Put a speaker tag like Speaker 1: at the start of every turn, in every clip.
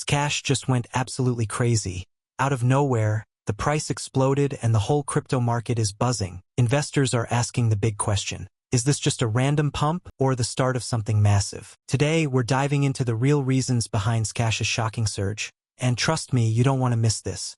Speaker 1: Zcash just went absolutely crazy. Out of nowhere, the price exploded and the whole crypto market is buzzing. Investors are asking the big question. Is this just a random pump or the start of something massive? Today, we're diving into the real reasons behind Zcash's shocking surge. And trust me, you don't want to miss this.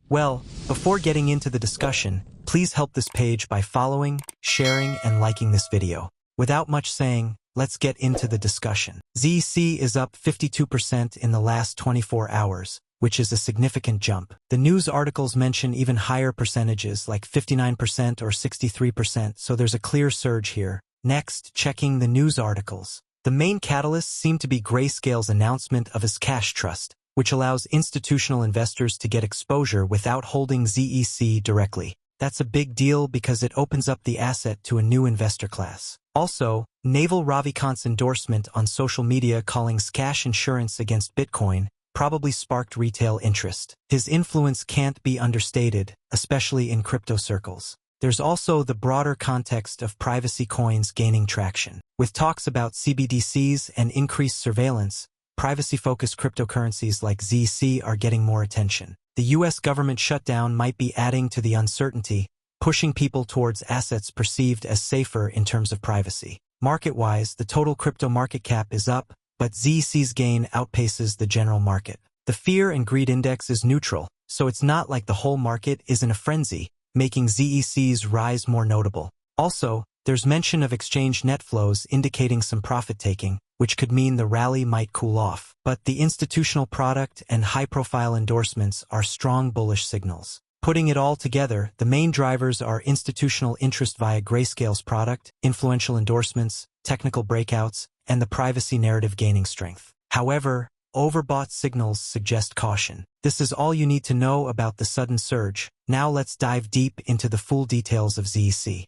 Speaker 1: Well, before getting into the discussion, please help this page by following, sharing, and liking this video. Without much saying, let's get into the discussion. ZC is up 52% in the last 24 hours, which is a significant jump. The news articles mention even higher percentages, like 59% or 63%, so there's a clear surge here. Next, checking the news articles. The main catalysts seem to be Grayscale's announcement of a Zcash trust, which allows institutional investors to get exposure without holding ZEC directly. That's a big deal because it opens up the asset to a new investor class. Also, Naval Ravikant's endorsement on social media calling Zcash insurance against Bitcoin probably sparked retail interest. His influence can't be understated, especially in crypto circles. There's also the broader context of privacy coins gaining traction. With talks about CBDCs and increased surveillance, privacy-focused cryptocurrencies like ZC are getting more attention. The US government shutdown might be adding to the uncertainty, pushing people towards assets perceived as safer in terms of privacy. Market-wise, the total crypto market cap is up, but ZC's gain outpaces the general market. The fear and greed index is neutral, so it's not like the whole market is in a frenzy, making ZEC's rise more notable. Also, there's mention of exchange net flows indicating some profit-taking, which could mean the rally might cool off. But the institutional product and high-profile endorsements are strong bullish signals. Putting it all together, the main drivers are institutional interest via Grayscale's product, influential endorsements, technical breakouts, and the privacy narrative gaining strength. However, overbought signals suggest caution. This is all you need to know about the sudden surge. Now let's dive deep into the full details of ZC.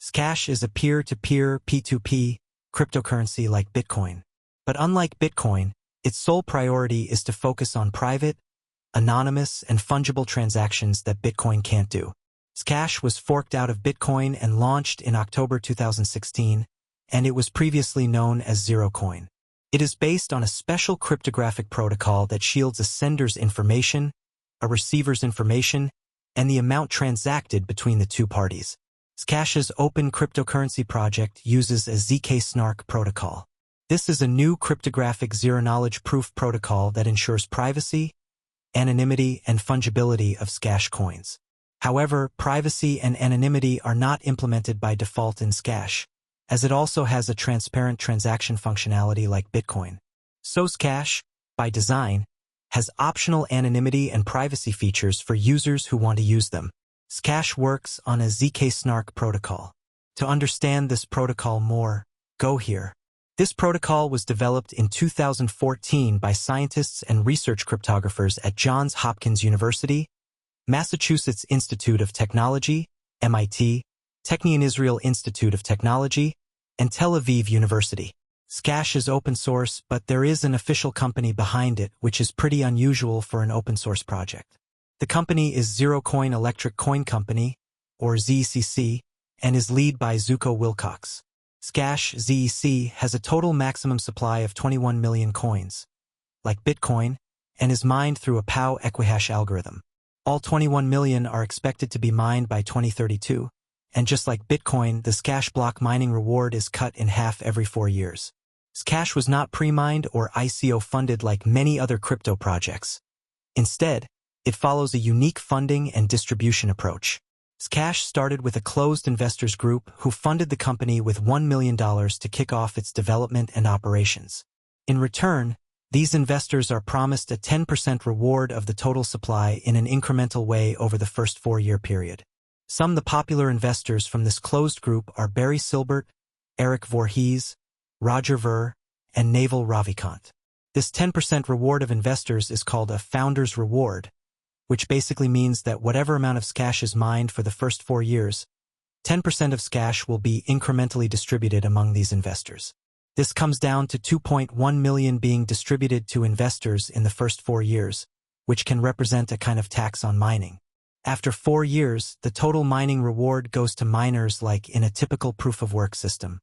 Speaker 1: Zcash is a peer-to-peer P2P cryptocurrency like Bitcoin. But unlike Bitcoin, its sole priority is to focus on private, anonymous, and fungible transactions that Bitcoin can't do. Zcash was forked out of Bitcoin and launched in October 2016, and it was previously known as ZeroCoin. It is based on a special cryptographic protocol that shields a sender's information, a receiver's information, and the amount transacted between the two parties. Zcash's open cryptocurrency project uses a zk-SNARK protocol. This is a new cryptographic zero-knowledge proof protocol that ensures privacy, anonymity, and fungibility of Zcash coins. However, privacy and anonymity are not implemented by default in Zcash, as it also has a transparent transaction functionality like Bitcoin. So Zcash, by design, has optional anonymity and privacy features for users who want to use them. Zcash works on a zk-SNARK protocol. To understand this protocol more, go here. This protocol was developed in 2014 by scientists and research cryptographers at Johns Hopkins University, Massachusetts Institute of Technology, MIT, Technion Israel Institute of Technology, and Tel Aviv University. Zcash is open source, but there is an official company behind it, which is pretty unusual for an open source project. The company is ZeroCoin Electric Coin Company, or ZECC, and is led by Zuko Wilcox. Zcash ZEC has a total maximum supply of 21 million coins, like Bitcoin, and is mined through a PoW Equihash algorithm. All 21 million are expected to be mined by 2032, and just like Bitcoin, the Zcash block mining reward is cut in half every 4 years. Zcash was not pre-mined or ICO funded like many other crypto projects. Instead, it follows a unique funding and distribution approach. Zcash started with a closed investors group who funded the company with $1 million to kick off its development and operations. In return, these investors are promised a 10% reward of the total supply in an incremental way over the first 4-year period. Some of the popular investors from this closed group are Barry Silbert, Eric Voorhees, Roger Ver, and Naval Ravikant. This 10% reward of investors is called a founder's reward, which basically means that whatever amount of Zcash is mined for the first 4 years, 10% of Zcash will be incrementally distributed among these investors. This comes down to 2.1 million being distributed to investors in the first 4 years, which can represent a kind of tax on mining. After 4 years, the total mining reward goes to miners like in a typical proof-of-work system.